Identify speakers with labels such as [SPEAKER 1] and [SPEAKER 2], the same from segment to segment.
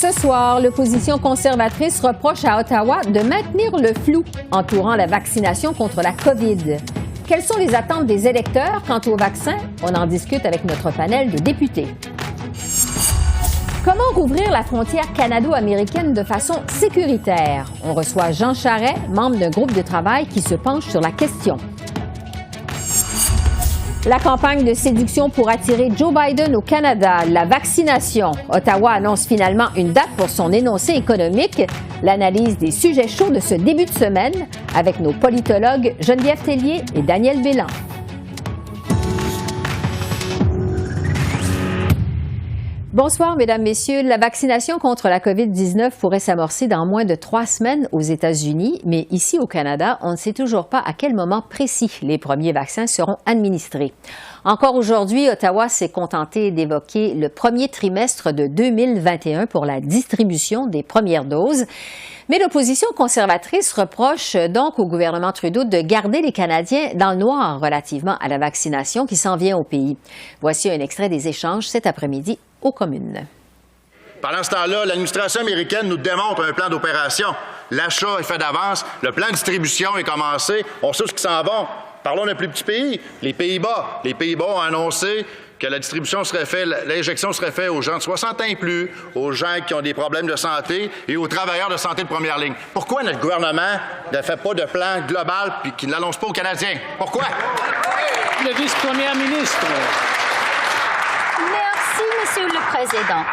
[SPEAKER 1] Ce soir, l'opposition conservatrice reproche à Ottawa de maintenir le flou entourant la vaccination contre la COVID. Quelles sont les attentes des électeurs quant au vaccin? On en discute avec notre panel de députés. Comment rouvrir la frontière canado-américaine de façon sécuritaire? On reçoit Jean Charest, membre d'un groupe de travail qui se penche sur la question. La campagne de séduction pour attirer Joe Biden au Canada, la vaccination. Ottawa annonce finalement une date pour son énoncé économique. L'analyse des sujets chauds de ce début de semaine avec nos politologues Geneviève Tellier et Daniel Bélan. Bonsoir, Mesdames, Messieurs. La vaccination contre la COVID-19 pourrait s'amorcer dans moins de 3 semaines aux États-Unis, mais ici au Canada, on ne sait toujours pas à quel moment précis les premiers vaccins seront administrés. Encore aujourd'hui, Ottawa s'est contenté d'évoquer le premier trimestre de 2021 pour la distribution des premières doses. Mais l'opposition conservatrice reproche donc au gouvernement Trudeau de garder les Canadiens dans le noir relativement à la vaccination qui s'en vient au pays. Voici un extrait des échanges cet après-midi aux communes.
[SPEAKER 2] Pendant ce temps-là, l'administration américaine nous démontre un plan d'opération. L'achat est fait d'avance, le plan de distribution est commencé, on sait ce qui s'en va. Parlons d'un plus petit pays, les Pays-Bas. Les Pays-Bas ont annoncé que la distribution serait faite, l'injection serait faite aux gens de 60 ans et plus, aux gens qui ont des problèmes de santé et aux travailleurs de santé de première ligne. Pourquoi notre gouvernement ne fait pas de plan global puis qu'il ne l'annonce pas aux Canadiens? Pourquoi?
[SPEAKER 3] Le vice-premier ministre.
[SPEAKER 4] Merci, Monsieur le Président.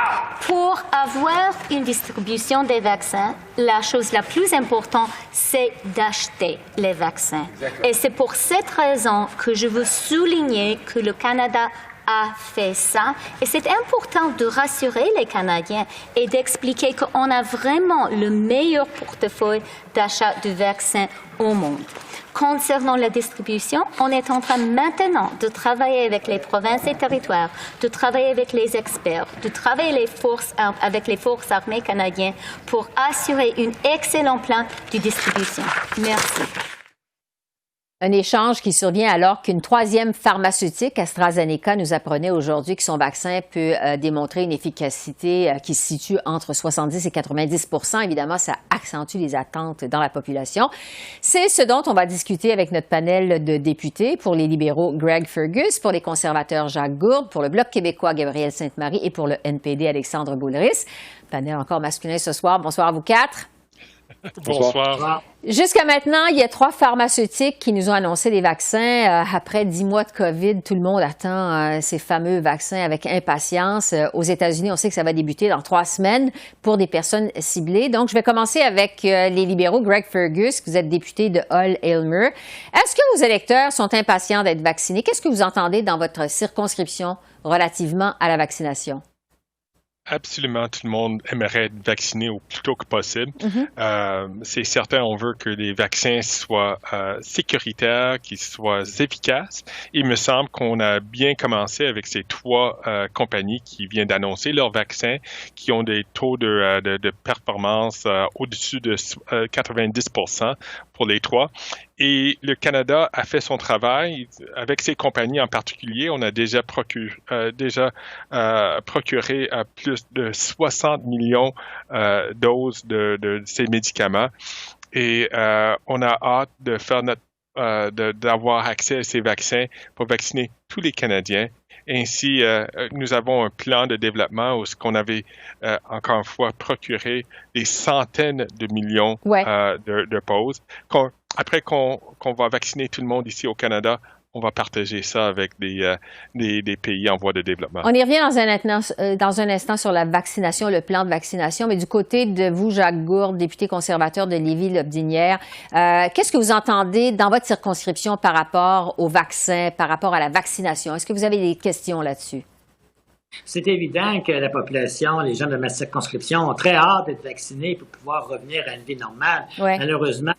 [SPEAKER 4] Pour avoir une distribution des vaccins, la chose la plus importante, c'est d'acheter les vaccins. Exactement. Et c'est pour cette raison que je veux souligner que le Canada a fait ça. Et c'est important de rassurer les Canadiens et d'expliquer qu'on a vraiment le meilleur portefeuille d'achat de vaccins au monde. Concernant la distribution, on est en train maintenant de travailler avec les provinces et territoires, de travailler avec les experts, de travailler avec les forces armées canadiennes pour assurer un excellent plan de distribution. Merci.
[SPEAKER 1] Un échange qui survient alors qu'une troisième pharmaceutique, AstraZeneca, nous apprenait aujourd'hui que son vaccin peut démontrer une efficacité qui se situe entre 70 et 90 %. Évidemment, ça accentue les attentes dans la population. C'est ce dont on va discuter avec notre panel de députés. Pour les libéraux, Greg Fergus, pour les conservateurs, Jacques Gourde, pour le Bloc québécois, Gabrielle Sainte-Marie et pour le NPD, Alexandre Boulris. Panel encore masculin ce soir. Bonsoir à vous quatre.
[SPEAKER 3] Bonsoir.
[SPEAKER 1] Jusqu'à maintenant, il y a 3 pharmaceutiques qui nous ont annoncé des vaccins. Après 10 mois de COVID, tout le monde attend ces fameux vaccins avec impatience. Aux États-Unis, on sait que ça va débuter dans 3 semaines pour des personnes ciblées. Donc, je vais commencer avec les libéraux. Greg Fergus, vous êtes député de Hull-Aylmer. Est-ce que vos électeurs sont impatients d'être vaccinés? Qu'est-ce que vous entendez dans votre circonscription relativement à la vaccination?
[SPEAKER 5] Absolument, tout le monde aimerait être vacciné au plus tôt que possible. C'est certain, on veut que les vaccins soient sécuritaires, qu'ils soient efficaces. Il me semble qu'on a bien commencé avec ces 3 compagnies qui viennent d'annoncer leurs vaccins, qui ont des taux de performance au-dessus de 90 % pour les 3. Et le Canada a fait son travail. Avec ces compagnies en particulier, on a déjà procuré plus de 60 millions doses de ces médicaments. Et on a hâte de faire d'avoir accès à ces vaccins pour vacciner tous les Canadiens. Ainsi, nous avons un plan de développement où on avait, encore une fois, procuré des centaines de millions de doses. Après qu'on va vacciner tout le monde ici au Canada, on va partager ça avec des pays en voie de développement.
[SPEAKER 1] On y revient dans un instant sur la vaccination, le plan de vaccination. Mais du côté de vous, Jacques Gourde, député conservateur de Lévis-Lobdinière, qu'est-ce que vous entendez dans votre circonscription par rapport au vaccin, par rapport à la vaccination? Est-ce que vous avez des questions là-dessus?
[SPEAKER 6] C'est évident que la population, les gens de ma circonscription ont très hâte d'être vaccinés pour pouvoir revenir à une vie normale. Ouais. Malheureusement,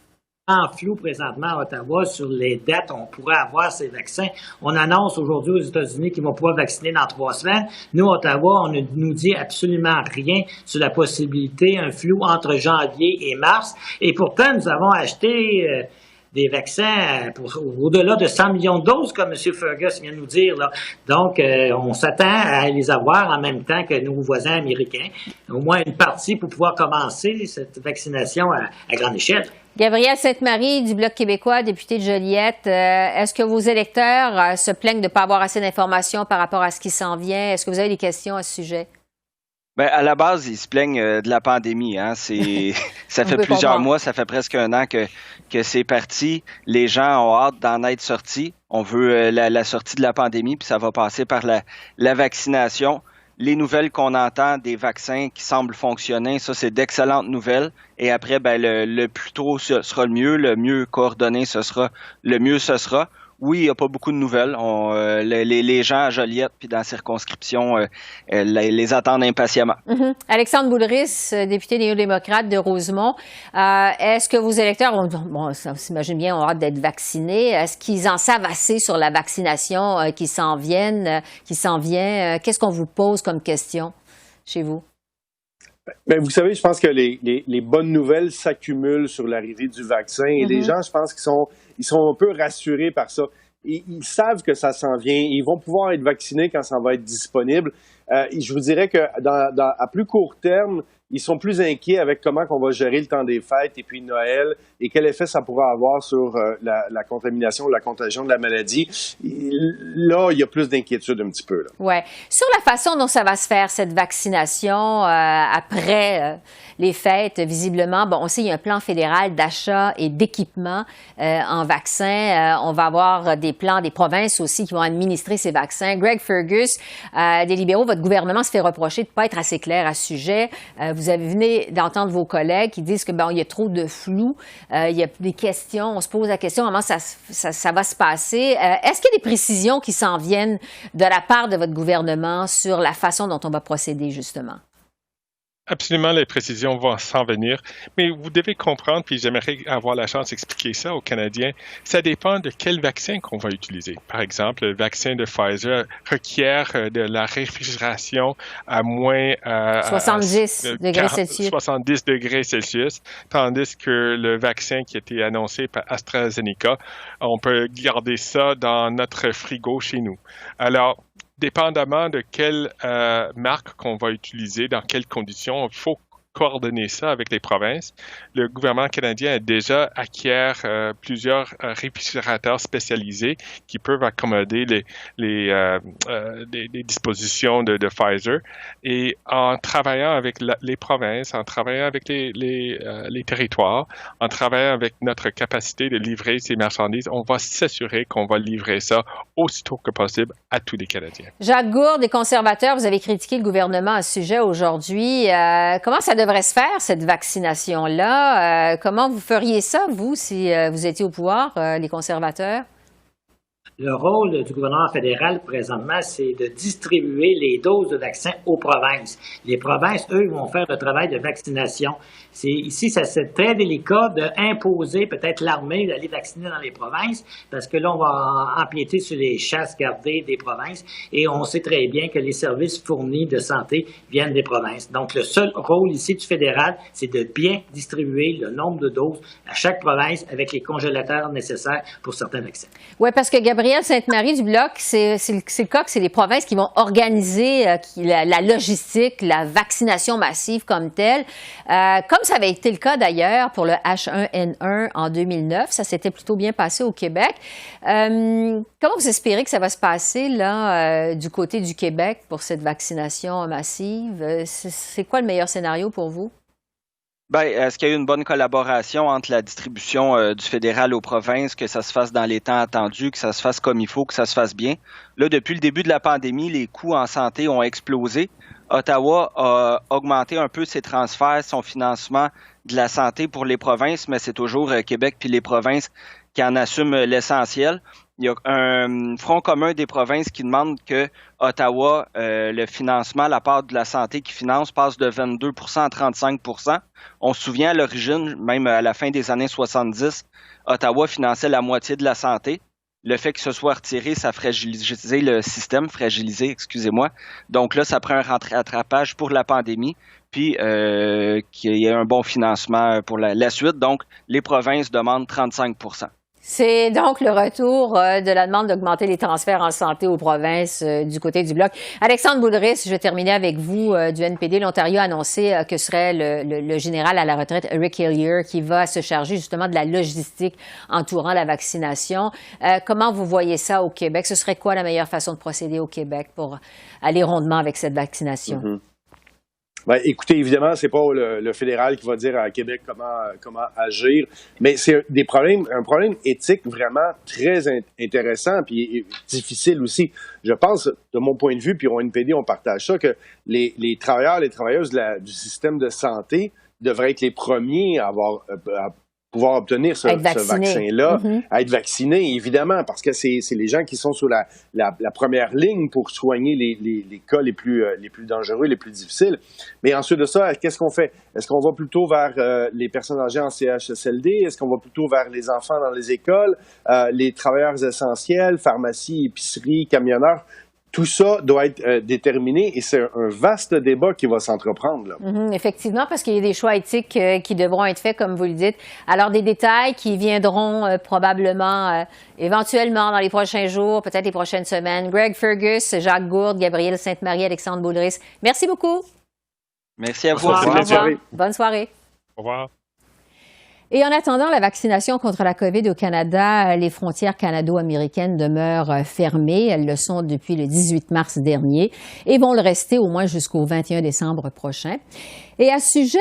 [SPEAKER 6] en flou présentement à Ottawa sur les dates où on pourrait avoir ces vaccins. On annonce aujourd'hui aux États-Unis qu'ils vont pouvoir vacciner dans 3 semaines. Nous, Ottawa, on ne nous dit absolument rien sur la possibilité, un flou entre janvier et mars. Et pourtant, nous avons acheté des vaccins pour au-delà de 100 millions de doses, comme M. Fergus vient de nous dire, là. Donc, on s'attend à les avoir en même temps que nos voisins américains. Au moins une partie pour pouvoir commencer cette vaccination à grande échelle.
[SPEAKER 1] Gabrielle Sainte-Marie du Bloc québécois, députée de Joliette, est-ce que vos électeurs se plaignent de ne pas avoir assez d'informations par rapport à ce qui s'en vient? Est-ce que vous avez des questions à ce sujet?
[SPEAKER 7] Ben, à la base, ils se plaignent de la pandémie. Hein. Ça fait plusieurs mois, ça fait presque un an que c'est parti. Les gens ont hâte d'en être sortis. On veut la sortie de la pandémie, puis ça va passer par la vaccination. Les nouvelles qu'on entend des vaccins qui semblent fonctionner, ça, c'est d'excellentes nouvelles. Et après, ben, le plus tôt ce sera le mieux coordonné le mieux ce sera. Oui, il n'y a pas beaucoup de nouvelles. Les gens à Joliette puis dans la circonscription les attendent impatiemment.
[SPEAKER 1] Mm-hmm. Alexandre Boulris, député néo-démocrate de Rosemont, est-ce que vos électeurs, on s'imagine bien, ont hâte d'être vaccinés? Est-ce qu'ils en savent assez sur la vaccination qui s'en vient? Qu'est-ce qu'on vous pose comme question chez vous?
[SPEAKER 8] Ben, vous savez, je pense que les bonnes nouvelles s'accumulent sur l'arrivée du vaccin et les gens, je pense qu'ils sont un peu rassurés par ça. Ils savent que ça s'en vient. Ils vont pouvoir être vaccinés quand ça va être disponible. Je vous dirais que à plus court terme, ils sont plus inquiets avec comment on va gérer le temps des fêtes et puis Noël et quel effet ça pourra avoir sur la contamination, la contagion de la maladie. Là, il y a plus d'inquiétude un petit peu.
[SPEAKER 1] Oui. Sur la façon dont ça va se faire, cette vaccination, après les fêtes, visiblement, bon, on sait qu'il y a un plan fédéral d'achat et d'équipement en vaccins. On va avoir des plans des provinces aussi qui vont administrer ces vaccins. Greg Fergus, des libéraux, votre gouvernement se fait reprocher de ne pas être assez clair à ce sujet. Vous venez d'entendre vos collègues qui disent que il y a trop de flou, il y a des questions, on se pose la question comment ça va se passer. Est-ce qu'il y a des précisions qui s'en viennent de la part de votre gouvernement sur la façon dont on va procéder, justement?
[SPEAKER 5] Absolument, les précisions vont s'en venir, mais vous devez comprendre, puis j'aimerais avoir la chance d'expliquer ça aux Canadiens, ça dépend de quel vaccin qu'on va utiliser. Par exemple, le vaccin de Pfizer requiert de la réfrigération à moins
[SPEAKER 1] 70 degrés Celsius.
[SPEAKER 5] 70 degrés Celsius, tandis que le vaccin qui a été annoncé par AstraZeneca, on peut garder ça dans notre frigo chez nous. Alors, dépendamment de quelle marque qu'on va utiliser, dans quelles conditions, il faut coordonner ça avec les provinces. Le gouvernement canadien a déjà acquiert plusieurs réfrigérateurs spécialisés qui peuvent accommoder les dispositions de Pfizer. Et en travaillant avec les provinces, en travaillant avec les territoires, en travaillant avec notre capacité de livrer ces marchandises, on va s'assurer qu'on va livrer ça aussitôt que possible à tous les Canadiens.
[SPEAKER 1] Jacques Gourde, des conservateurs, vous avez critiqué le gouvernement à ce sujet aujourd'hui. Comment ça devrait se faire, cette vaccination-là? Comment vous feriez ça, vous, si vous étiez au pouvoir, les conservateurs?
[SPEAKER 6] Le rôle du gouvernement fédéral présentement, c'est de distribuer les doses de vaccins aux provinces. Les provinces, eux, vont faire le travail de vaccination. Ici, c'est très délicat d'imposer peut-être l'armée d'aller vacciner dans les provinces parce que là, on va empiéter sur les chasses gardées des provinces et on sait très bien que les services fournis de santé viennent des provinces. Donc, le seul rôle ici du fédéral, c'est de bien distribuer le nombre de doses à chaque province avec les congélateurs nécessaires pour certains vaccins.
[SPEAKER 1] Oui, parce que Gabrielle Sainte-Marie du Bloc, c'est le cas que c'est les provinces qui vont organiser la logistique, la vaccination massive comme telle. Comme ça avait été le cas d'ailleurs pour le H1N1 en 2009, ça s'était plutôt bien passé au Québec. Comment vous espérez que ça va se passer là du côté du Québec pour cette vaccination massive? C'est quoi le meilleur scénario pour vous?
[SPEAKER 7] Ben, est-ce qu'il y a eu une bonne collaboration entre la distribution du fédéral aux provinces, que ça se fasse dans les temps attendus, que ça se fasse comme il faut, que ça se fasse bien? Là, depuis le début de la pandémie, les coûts en santé ont explosé. Ottawa a augmenté un peu ses transferts, son financement de la santé pour les provinces, mais c'est toujours Québec puis les provinces qui en assument l'essentiel. Il y a un front commun des provinces qui demande que Ottawa, le financement, la part de la santé qui finance, passe de 22 à 35 %. On se souvient à l'origine, même à la fin des années 70, Ottawa finançait la moitié de la santé. Le fait que ce soit retiré, ça fragilisait le système, excusez-moi. Donc là, ça prend un rattrapage pour la pandémie, puis qu'il y ait un bon financement pour la suite. Donc, les provinces demandent 35 %.
[SPEAKER 1] C'est donc le retour de la demande d'augmenter les transferts en santé aux provinces du côté du Bloc. Alexandre Boulris, je vais terminer avec vous du NPD. L'Ontario a annoncé que serait le général à la retraite, Rick Hillier, qui va se charger justement de la logistique entourant la vaccination. Comment vous voyez ça au Québec? Ce serait quoi la meilleure façon de procéder au Québec pour aller rondement avec cette vaccination?
[SPEAKER 8] Mm-hmm. Ben, écoutez, évidemment, c'est pas le fédéral qui va dire à Québec comment agir, mais c'est un problème éthique vraiment très intéressant puis difficile aussi. Je pense, de mon point de vue, puis au NPD, on partage ça, que les travailleurs, les travailleuses du système de santé devraient être les premiers à pouvoir obtenir ce vaccin-là, à être vaccinés, évidemment, parce que c'est les gens qui sont sur la première ligne pour soigner les cas les plus dangereux, les plus difficiles. Mais ensuite de ça, qu'est-ce qu'on fait? Est-ce qu'on va plutôt vers les personnes âgées en CHSLD? Est-ce qu'on va plutôt vers les enfants dans les écoles, les travailleurs essentiels, pharmacie, épicerie, camionneurs? Tout ça doit être déterminé et c'est un vaste débat qui va s'entreprendre, là.
[SPEAKER 1] Effectivement, parce qu'il y a des choix éthiques qui devront être faits, comme vous le dites. Alors, des détails qui viendront probablement, éventuellement, dans les prochains jours, peut-être les prochaines semaines. Greg Fergus, Jacques Gourde, Gabrielle Sainte-Marie, Alexandre Boulris. Merci beaucoup.
[SPEAKER 7] Merci à vous.
[SPEAKER 1] Au revoir. Bonne soirée.
[SPEAKER 5] Au revoir.
[SPEAKER 1] Et en attendant la vaccination contre la COVID au Canada, les frontières canado-américaines demeurent fermées. Elles le sont depuis le 18 mars dernier et vont le rester au moins jusqu'au 21 décembre prochain. Et à ce sujet,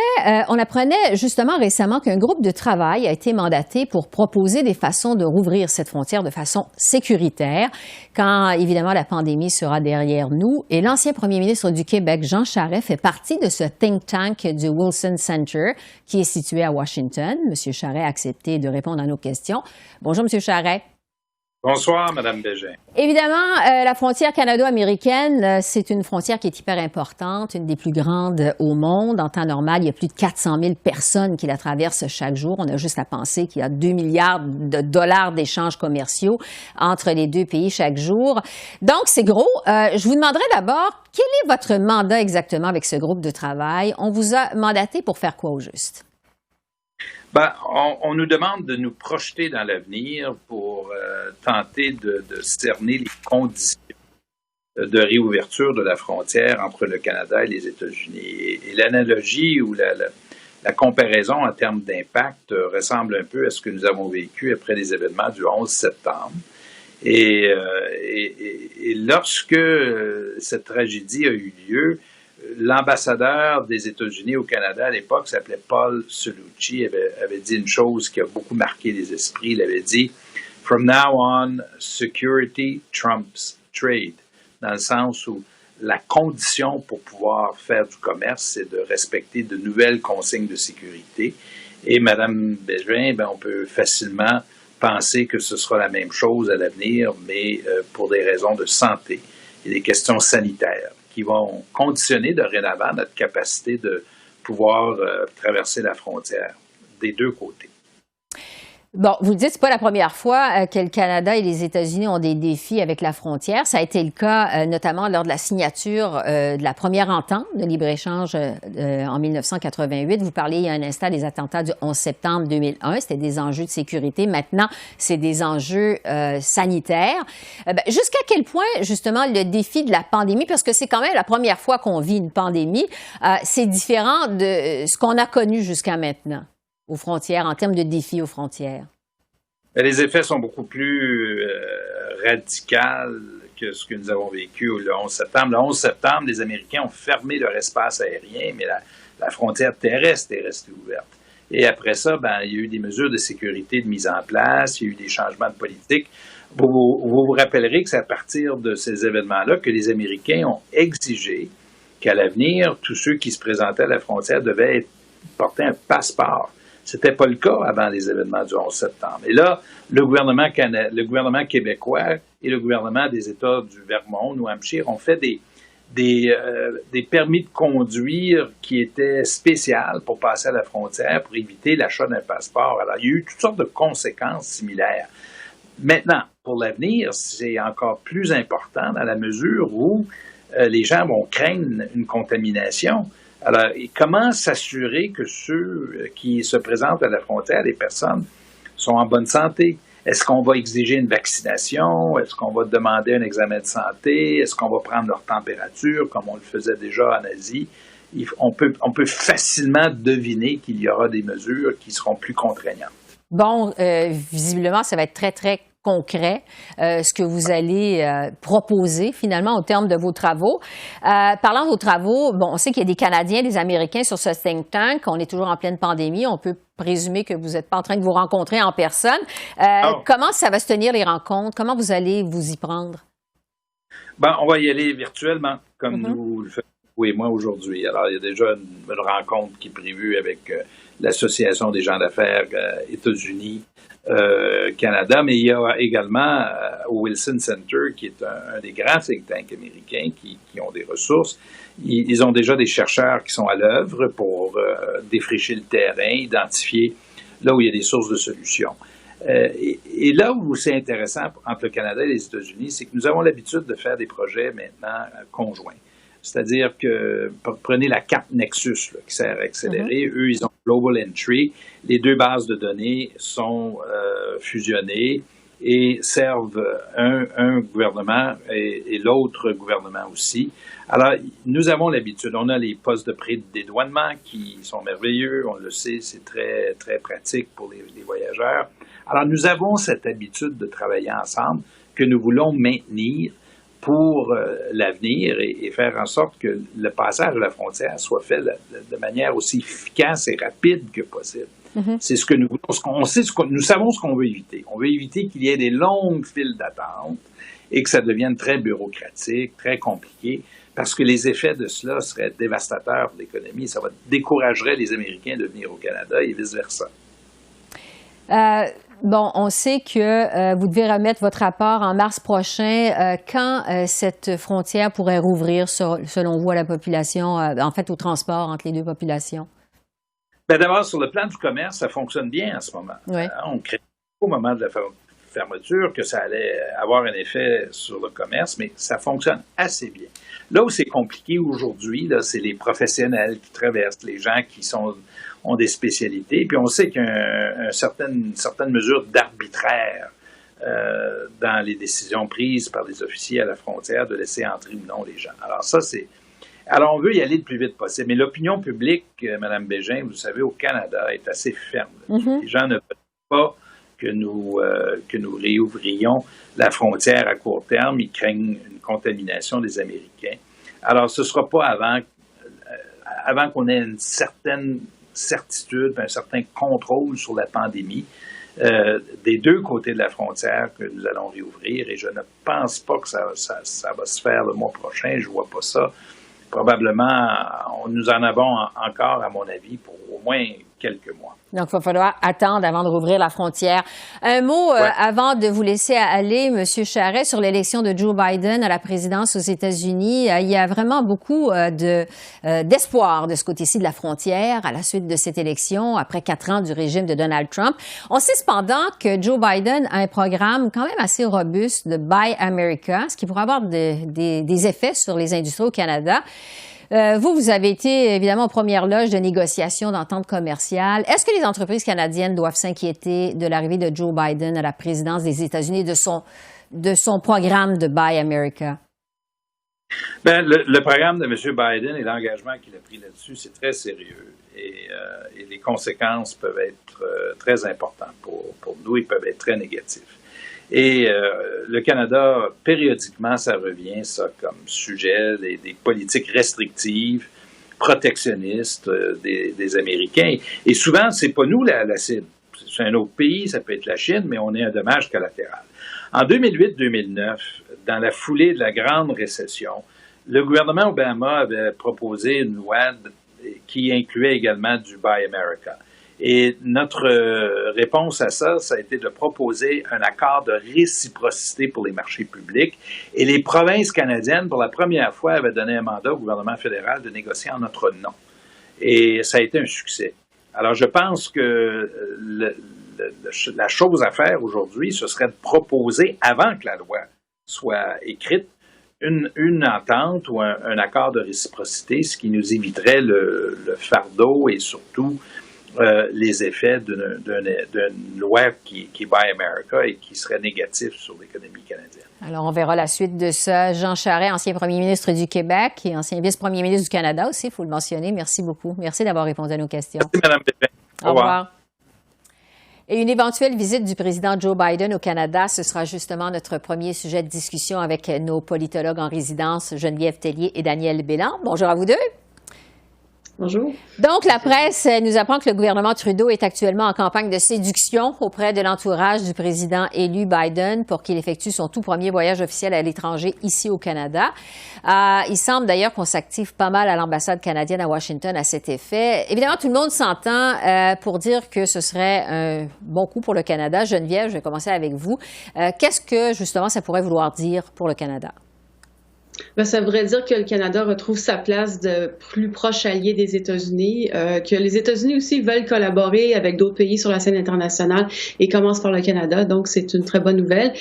[SPEAKER 1] on apprenait justement récemment qu'un groupe de travail a été mandaté pour proposer des façons de rouvrir cette frontière de façon sécuritaire quand, évidemment, la pandémie sera derrière nous. Et l'ancien premier ministre du Québec, Jean Charest, fait partie de ce think tank du Wilson Center qui est situé à Washington. Monsieur Charest a accepté de répondre à nos questions. Bonjour, Monsieur Charest.
[SPEAKER 9] Bonsoir, Mme Bégin.
[SPEAKER 1] Évidemment, la frontière canado-américaine, c'est une frontière qui est hyper importante, une des plus grandes au monde. En temps normal, il y a plus de 400 000 personnes qui la traversent chaque jour. On a juste à penser qu'il y a 2 milliards de dollars d'échanges commerciaux entre les deux pays chaque jour. Donc, c'est gros. Je vous demanderai d'abord, quel est votre mandat exactement avec ce groupe de travail? On vous a mandaté pour faire quoi au juste?
[SPEAKER 9] On nous demande de nous projeter dans l'avenir pour tenter de cerner les conditions de réouverture de la frontière entre le Canada et les États-Unis. Et l'analogie ou la comparaison en termes d'impact ressemble un peu à ce que nous avons vécu après les événements du 11 septembre. Et lorsque cette tragédie a eu lieu, l'ambassadeur des États-Unis au Canada à l'époque s'appelait Paul Cellucci, avait dit une chose qui a beaucoup marqué les esprits. Il avait dit « From now on, security trumps trade », dans le sens où la condition pour pouvoir faire du commerce, c'est de respecter de nouvelles consignes de sécurité. Et Mme Bégin, on peut facilement penser que ce sera la même chose à l'avenir, mais pour des raisons de santé et des questions sanitaires, qui vont conditionner dorénavant notre capacité de pouvoir traverser la frontière des deux côtés.
[SPEAKER 1] Bon, vous le dites, c'est pas la première fois que le Canada et les États-Unis ont des défis avec la frontière. Ça a été le cas notamment lors de la signature de la première entente de libre-échange en 1988. Vous parliez il y a un instant des attentats du 11 septembre 2001. C'était des enjeux de sécurité. Maintenant, c'est des enjeux sanitaires. Jusqu'à quel point, justement, le défi de la pandémie, parce que c'est quand même la première fois qu'on vit une pandémie, c'est différent de ce qu'on a connu jusqu'à maintenant aux frontières, en termes de défis aux frontières?
[SPEAKER 9] Les effets sont beaucoup plus radicaux que ce que nous avons vécu le 11 septembre. Le 11 septembre, les Américains ont fermé leur espace aérien, mais la frontière terrestre est restée ouverte. Et après ça, il y a eu des mesures de sécurité de mise en place, il y a eu des changements de politique. Vous vous rappellerez que c'est à partir de ces événements-là que les Américains ont exigé qu'à l'avenir, tous ceux qui se présentaient à la frontière devaient porter un passeport. C'était pas le cas avant les événements du 11 septembre. Et là, le gouvernement québécois et le gouvernement des États du Vermont, New Hampshire, ont fait des permis de conduire qui étaient spéciaux pour passer à la frontière, pour éviter l'achat d'un passeport. Alors, il y a eu toutes sortes de conséquences similaires. Maintenant, pour l'avenir, c'est encore plus important dans la mesure où les gens vont craindre une contamination. Alors, comment s'assurer que ceux qui se présentent à la frontière, les personnes, sont en bonne santé? Est-ce qu'on va exiger une vaccination? Est-ce qu'on va demander un examen de santé? Est-ce qu'on va prendre leur température, comme on le faisait déjà en Asie? On peut facilement deviner qu'il y aura des mesures qui seront plus contraignantes.
[SPEAKER 1] Bon, visiblement, ça va être très, très concret, ce que vous allez proposer finalement au terme de vos travaux. Parlant de vos travaux, bon, on sait qu'il y a des Canadiens, des Américains sur ce think tank. On est toujours en pleine pandémie. On peut présumer que vous n'êtes pas en train de vous rencontrer en personne. Comment ça va se tenir les rencontres? Comment vous allez vous y prendre?
[SPEAKER 9] Ben, on va y aller virtuellement, comme nous le faisons, vous et moi, aujourd'hui. Alors, il y a déjà une rencontre qui est prévue avec l'Association des gens d'affaires États-Unis, Canada, mais il y a également au Wilson Center, qui est un des grands think tanks américains qui ont des ressources. Ils ont déjà des chercheurs qui sont à l'œuvre pour défricher le terrain, identifier là où il y a des sources de solutions. Et là où c'est intéressant entre le Canada et les États-Unis, c'est que nous avons l'habitude de faire des projets maintenant conjoints. C'est-à-dire que, prenez la carte Nexus là, qui sert à accélérer. Eux, ils ont Global Entry. Les deux bases de données sont fusionnées et servent un gouvernement et l'autre gouvernement aussi. Alors, nous avons l'habitude. On a les postes de pré-dédouanement qui sont merveilleux. On le sait, c'est très, très pratique pour les voyageurs. Alors, nous avons cette habitude de travailler ensemble que nous voulons maintenir pour l'avenir et faire en sorte que le passage de la frontière soit fait de manière aussi efficace et rapide que possible. C'est ce que nous voulons. Nous savons ce qu'on veut éviter. On veut éviter qu'il y ait des longues files d'attente et que ça devienne très bureaucratique, très compliqué, parce que les effets de cela seraient dévastateurs pour l'économie. Ça découragerait les Américains de venir au Canada et vice-versa.
[SPEAKER 1] Bon, on sait que vous devez remettre votre rapport en mars prochain. Quand cette frontière pourrait rouvrir, selon vous, à la population, en fait, au transport entre les deux populations?
[SPEAKER 9] Bien, d'abord, sur le plan du commerce, ça fonctionne bien en ce moment.
[SPEAKER 1] Oui.
[SPEAKER 9] On crée au moment de la fermeture que ça allait avoir un effet sur le commerce, mais ça fonctionne assez bien. Là où c'est compliqué aujourd'hui, là, c'est les professionnels qui traversent, les gens qui ont des spécialités. Puis on sait qu'il y a une certaine mesure d'arbitraire dans les décisions prises par les officiers à la frontière de laisser entrer ou non les gens. Alors on veut y aller le plus vite possible. Mais l'opinion publique, Mme Bégin, vous savez, au Canada, est assez ferme. Les gens ne veulent pas que nous réouvrions la frontière à court terme. Ils craignent une contamination des Américains. Alors ce ne sera pas avant qu'on ait une certaine certitude, un certain contrôle sur la pandémie des deux côtés de la frontière que nous allons réouvrir. Et je ne pense pas que ça va se faire le mois prochain. Je ne vois pas ça. Probablement, nous en avons encore, à mon avis, pour au moins quelques mois.
[SPEAKER 1] Donc, il va falloir attendre avant de rouvrir la frontière. Un mot avant de vous laisser aller, M. Charest, sur l'élection de Joe Biden à la présidence aux États-Unis. Il y a vraiment beaucoup d'espoir de ce côté-ci de la frontière à la suite de cette élection, après 4 ans du régime de Donald Trump. On sait cependant que Joe Biden a un programme quand même assez robuste de Buy America, ce qui pourrait avoir des effets sur les industries au Canada. Vous avez été évidemment aux premières loges de négociations d'entente commerciale. Est-ce que les entreprises canadiennes doivent s'inquiéter de l'arrivée de Joe Biden à la présidence des États-Unis, de son programme de Buy America?
[SPEAKER 9] Bien, le programme de M. Biden et l'engagement qu'il a pris là-dessus, c'est très sérieux. Et les conséquences peuvent être très importantes pour nous. Ils peuvent être très négatifs. Et le Canada, périodiquement, ça revient, ça, comme sujet, des politiques restrictives, protectionnistes des Américains. Et souvent, c'est pas nous la cible. C'est un autre pays, ça peut être la Chine, mais on est un dommage collatéral. En 2008-2009, dans la foulée de la grande récession, le gouvernement Obama avait proposé une loi qui incluait également du Buy America. Et notre réponse à ça, ça a été de proposer un accord de réciprocité pour les marchés publics. Et les provinces canadiennes, pour la première fois, avaient donné un mandat au gouvernement fédéral de négocier en notre nom. Et ça a été un succès. Alors, je pense que la chose à faire aujourd'hui, ce serait de proposer, avant que la loi soit écrite, une entente ou un accord de réciprocité, ce qui nous éviterait le fardeau et surtout les effets d'une loi qui est Buy America et qui serait négative sur l'économie canadienne.
[SPEAKER 1] Alors, on verra la suite de ça. Jean Charest, ancien premier ministre du Québec et ancien vice-premier ministre du Canada aussi, il faut le mentionner. Merci beaucoup. Merci d'avoir répondu à nos questions.
[SPEAKER 9] Merci, Mme Bépin.
[SPEAKER 1] Au revoir. Et une éventuelle visite du président Joe Biden au Canada, ce sera justement notre premier sujet de discussion avec nos politologues en résidence, Geneviève Tellier et Daniel Bélan. Bonjour à vous deux.
[SPEAKER 10] Bonjour.
[SPEAKER 1] Donc, la presse nous apprend que le gouvernement Trudeau est actuellement en campagne de séduction auprès de l'entourage du président élu Biden pour qu'il effectue son tout premier voyage officiel à l'étranger ici au Canada. Il semble d'ailleurs qu'on s'active pas mal à l'ambassade canadienne à Washington à cet effet. Évidemment, tout le monde s'entend pour dire que ce serait un bon coup pour le Canada. Geneviève, je vais commencer avec vous. Qu'est-ce que, justement, ça pourrait vouloir dire pour le Canada?
[SPEAKER 10] Ben, ça voudrait dire que le Canada retrouve sa place de plus proche allié des États-Unis, que les États-Unis aussi veulent collaborer avec d'autres pays sur la scène internationale et commencent par le Canada, donc c'est une très bonne nouvelle.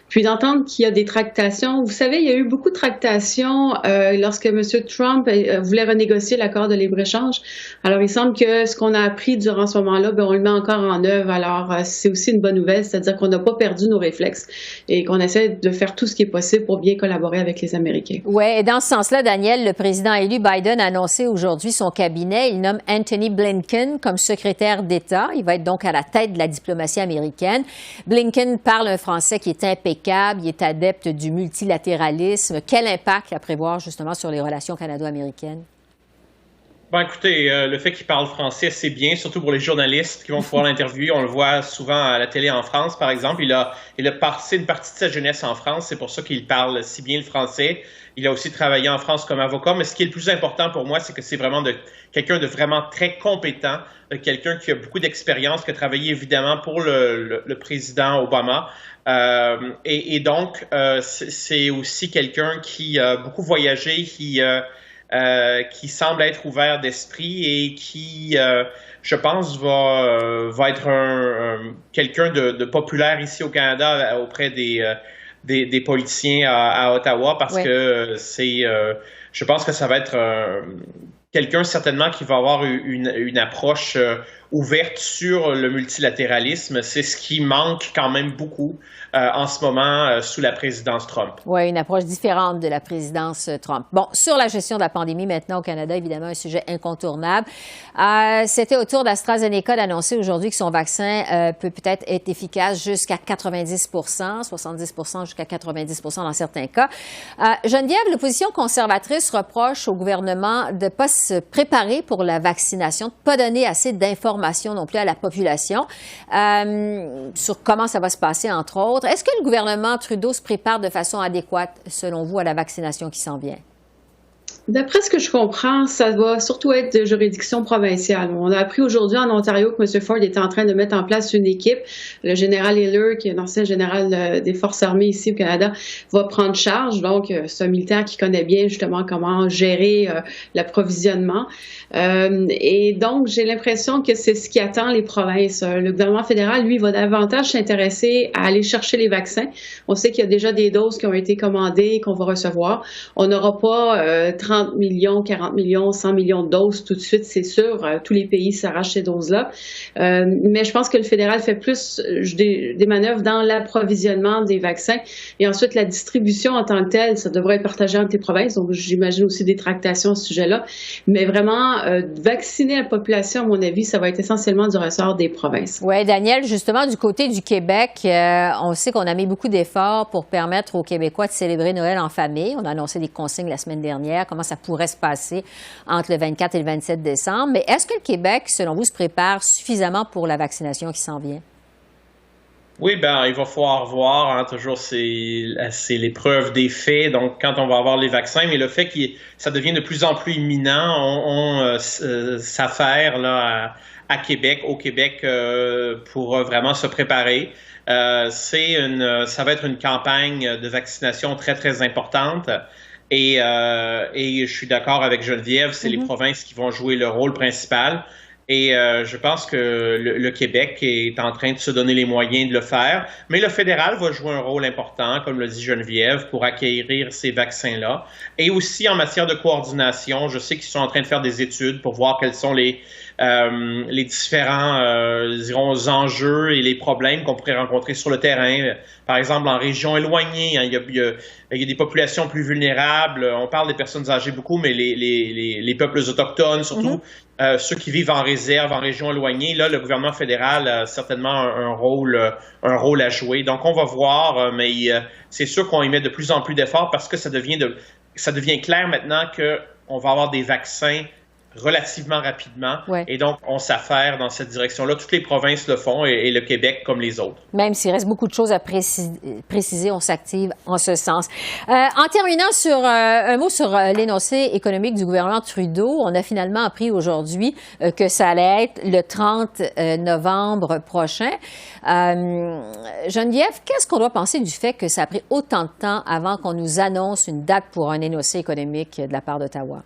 [SPEAKER 10] Puis d'entendre qu'il y a des tractations, vous savez, il y a eu beaucoup de tractations lorsque M. Trump voulait renégocier l'accord de libre-échange. Alors il semble que ce qu'on a appris durant ce moment-là, ben, on le met encore en œuvre. Alors c'est aussi une bonne nouvelle, c'est-à-dire qu'on n'a pas perdu nos réflexes et qu'on essaie de faire tout ce qui est possible pour bien collaborer avec les Américains.
[SPEAKER 1] Oui, et dans ce sens-là, Daniel, le président élu Biden a annoncé aujourd'hui son cabinet. Il nomme Antony Blinken comme secrétaire d'État. Il va être donc à la tête de la diplomatie américaine. Blinken parle un français qui est impeccable. Il est adepte du multilatéralisme. Quel impact à prévoir justement sur les relations canado-américaines?
[SPEAKER 11] Ben, écoutez, le fait qu'il parle français, c'est bien, surtout pour les journalistes qui vont pouvoir l'interviewer. On le voit souvent à la télé en France, par exemple. Il a passé une partie de sa jeunesse en France. C'est pour ça qu'il parle si bien le français. Il a aussi travaillé en France comme avocat. Mais ce qui est le plus important pour moi, c'est que c'est vraiment quelqu'un de vraiment très compétent, quelqu'un qui a beaucoup d'expérience, qui a travaillé évidemment pour le président Obama. Et donc, c'est aussi quelqu'un qui a beaucoup voyagé, qui semble être ouvert d'esprit et qui, je pense, va être quelqu'un de populaire ici au Canada auprès des politiciens à Ottawa parce que je pense que ça va être quelqu'un certainement qui va avoir une approche ouverte sur le multilatéralisme. C'est ce qui manque quand même beaucoup en ce moment sous la présidence Trump.
[SPEAKER 1] Oui, une approche différente de la présidence Trump. Bon, sur la gestion de la pandémie maintenant au Canada, évidemment, un sujet incontournable. C'était au tour d'AstraZeneca d'annoncer aujourd'hui que son vaccin peut peut-être être efficace jusqu'à 90 70 jusqu'à 90 dans certains cas. Geneviève, l'opposition conservatrice reproche au gouvernement de ne pas se préparer pour la vaccination, de ne pas donner assez d'informations non plus à la population sur comment ça va se passer, entre autres. Est-ce que le gouvernement Trudeau se prépare de façon adéquate, selon vous, à la vaccination qui s'en vient?
[SPEAKER 10] D'après ce que je comprends, ça va surtout être de juridiction provinciale. On a appris aujourd'hui en Ontario que M. Ford était en train de mettre en place une équipe. Le général Hiller, qui est un ancien général des Forces armées ici au Canada, va prendre charge. Donc, c'est un militaire qui connaît bien justement comment gérer l'approvisionnement. Et donc, j'ai l'impression que c'est ce qui attend les provinces. Le gouvernement fédéral, lui, va davantage s'intéresser à aller chercher les vaccins. On sait qu'il y a déjà des doses qui ont été commandées et qu'on va recevoir. On n'aura pas 30 millions, 40 millions, 100 millions de doses tout de suite, c'est sûr. Tous les pays s'arrachent ces doses-là. Mais je pense que le fédéral fait plus des manœuvres dans l'approvisionnement des vaccins. Et ensuite, la distribution en tant que telle, ça devrait être partagé entre les provinces. Donc, j'imagine aussi des tractations à ce sujet-là. Mais vraiment, vacciner la population, à mon avis, ça va être essentiellement du ressort des provinces.
[SPEAKER 1] Oui, Daniel, justement, du côté du Québec, on sait qu'on a mis beaucoup d'efforts pour permettre aux Québécois de célébrer Noël en famille. On a annoncé des consignes la semaine dernière, comment ça pourrait se passer entre le 24 et le 27 décembre. Mais est-ce que le Québec, selon vous, se prépare suffisamment pour la vaccination qui s'en vient?
[SPEAKER 11] Oui, ben il va falloir voir, hein, toujours c'est l'épreuve des faits, donc quand on va avoir les vaccins, mais le fait que ça devient de plus en plus imminent, on s'affaire là à Québec, au Québec, pour vraiment se préparer. Ça va être une campagne de vaccination très, très importante. Et je suis d'accord avec Geneviève, c'est les provinces qui vont jouer le rôle principal. Et je pense que le Québec est en train de se donner les moyens de le faire. Mais le fédéral va jouer un rôle important, comme le dit Geneviève, pour acquérir ces vaccins-là. Et aussi en matière de coordination, je sais qu'ils sont en train de faire des études pour voir quels sont les les différents enjeux et les problèmes qu'on pourrait rencontrer sur le terrain. Par exemple, en région éloignée, il y a des populations plus vulnérables. On parle des personnes âgées beaucoup, mais les peuples autochtones, surtout ceux qui vivent en réserve, en région éloignée. Là, le gouvernement fédéral a certainement un rôle à jouer. Donc, on va voir, mais c'est sûr qu'on y met de plus en plus d'efforts parce que ça devient clair maintenant qu'on va avoir des vaccins relativement rapidement. Ouais. Et donc, on s'affaire dans cette direction-là. Toutes les provinces le font et le Québec comme les autres.
[SPEAKER 1] Même s'il reste beaucoup de choses à préciser, on s'active en ce sens. En terminant sur un mot sur l'énoncé économique du gouvernement Trudeau, on a finalement appris aujourd'hui que ça allait être le 30 novembre prochain. Geneviève, qu'est-ce qu'on doit penser du fait que ça a pris autant de temps avant qu'on nous annonce une date pour un énoncé économique de la part d'Ottawa?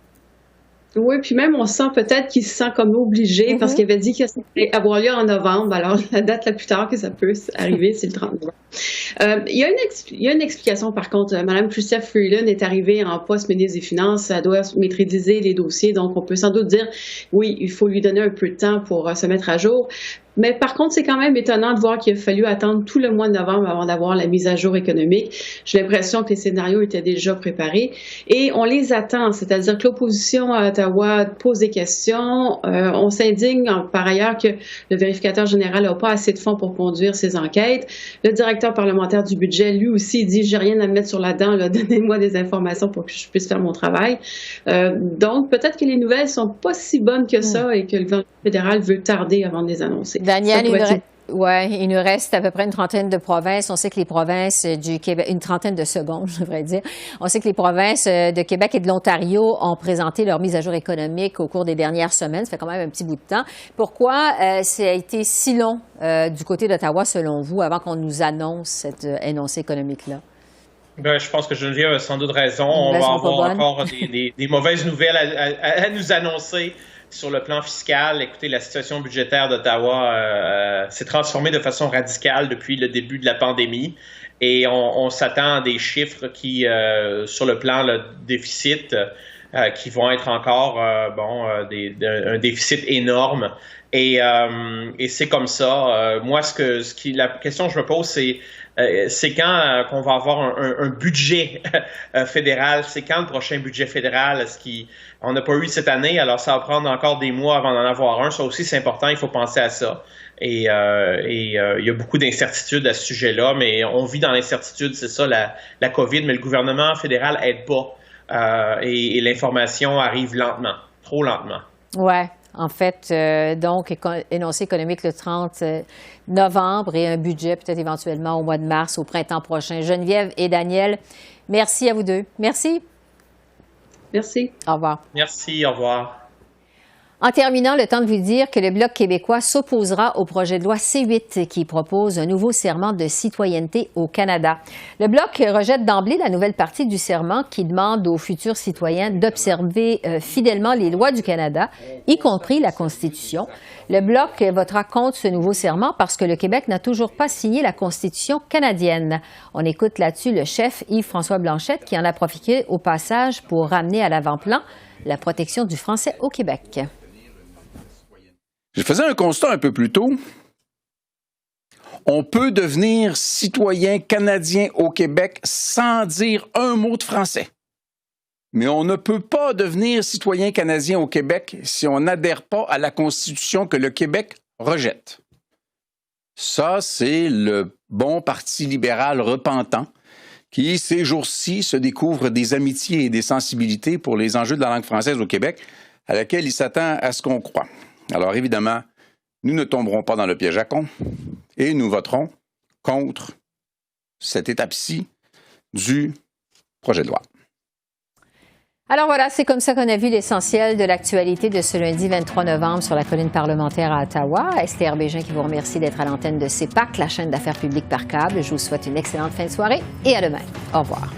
[SPEAKER 10] Oui, puis même on sent peut-être qu'il se sent comme obligé parce qu'il avait dit que ça allait avoir lieu en novembre. Alors, la date la plus tard que ça peut arriver, c'est le 30 novembre. Il y a une explication, par contre. Mme Chrystia Freeland est arrivée en poste ministre des Finances. Elle doit maîtriser les dossiers. Donc, on peut sans doute dire, oui, il faut lui donner un peu de temps pour se mettre à jour. Mais par contre, c'est quand même étonnant de voir qu'il a fallu attendre tout le mois de novembre avant d'avoir la mise à jour économique. J'ai l'impression que les scénarios étaient déjà préparés et on les attend. C'est-à-dire que l'opposition à Ottawa pose des questions. On s'indigne par ailleurs que le vérificateur général n'a pas assez de fonds pour conduire ses enquêtes. Le directeur parlementaire du budget, lui aussi, dit « j'ai rien à me mettre sur la dent, là, donnez-moi des informations pour que je puisse faire mon travail ». Donc, peut-être que les nouvelles sont pas si bonnes que ça et que le gouvernement fédéral veut tarder avant de les annoncer.
[SPEAKER 1] Daniel, il nous reste à peu près une trentaine de provinces. On sait que les provinces du Québec, une trentaine de secondes, je devrais dire. On sait que les provinces de Québec et de l'Ontario ont présenté leur mise à jour économique au cours des dernières semaines. Ça fait quand même un petit bout de temps. Pourquoi ça a été si long du côté d'Ottawa, selon vous, avant qu'on nous annonce cet énoncé économique-là?
[SPEAKER 11] Ben, je pense que Geneviève a sans doute raison. On va avoir encore des mauvaises nouvelles à nous annoncer. Sur le plan fiscal, écoutez, la situation budgétaire d'Ottawa s'est transformée de façon radicale depuis le début de la pandémie et on s'attend à des chiffres qui, sur le plan le déficit, qui vont être encore un déficit énorme et c'est comme ça. Moi, la question que je me pose, c'est quand qu'on va avoir un budget fédéral? C'est quand le prochain budget fédéral? On n'a pas eu cette année, alors ça va prendre encore des mois avant d'en avoir un. Ça aussi, c'est important, il faut penser à ça. Et il y a beaucoup d'incertitudes à ce sujet-là, mais on vit dans l'incertitude, c'est ça, la COVID, mais le gouvernement fédéral aide pas. Et l'information arrive lentement, trop lentement.
[SPEAKER 1] Ouais. En fait, donc, énoncé économique le 30 novembre et un budget peut-être éventuellement au mois de mars, au printemps prochain. Geneviève et Daniel, merci à vous deux. Merci.
[SPEAKER 10] Merci.
[SPEAKER 1] Au revoir.
[SPEAKER 11] Merci, au revoir.
[SPEAKER 1] En terminant, le temps de vous dire que le Bloc québécois s'opposera au projet de loi C8 qui propose un nouveau serment de citoyenneté au Canada. Le Bloc rejette d'emblée la nouvelle partie du serment qui demande aux futurs citoyens d'observer fidèlement les lois du Canada, y compris la Constitution. Le Bloc votera contre ce nouveau serment parce que le Québec n'a toujours pas signé la Constitution canadienne. On écoute là-dessus le chef Yves-François Blanchette qui en a profité au passage pour ramener à l'avant-plan la protection du français au Québec.
[SPEAKER 12] Je faisais un constat un peu plus tôt. On peut devenir citoyen canadien au Québec sans dire un mot de français. Mais on ne peut pas devenir citoyen canadien au Québec si on n'adhère pas à la Constitution que le Québec rejette. Ça, c'est le bon Parti libéral repentant qui, ces jours-ci, se découvre des amitiés et des sensibilités pour les enjeux de la langue française au Québec, à laquelle il s'attend à ce qu'on croit. Alors, évidemment, nous ne tomberons pas dans le piège à con et nous voterons contre cette étape-ci du projet de loi.
[SPEAKER 1] Alors voilà, c'est comme ça qu'on a vu l'essentiel de l'actualité de ce lundi 23 novembre sur la colline parlementaire à Ottawa. Esther Bégin qui vous remercie d'être à l'antenne de CEPAC, la chaîne d'affaires publiques par câble. Je vous souhaite une excellente fin de soirée et à demain. Au revoir.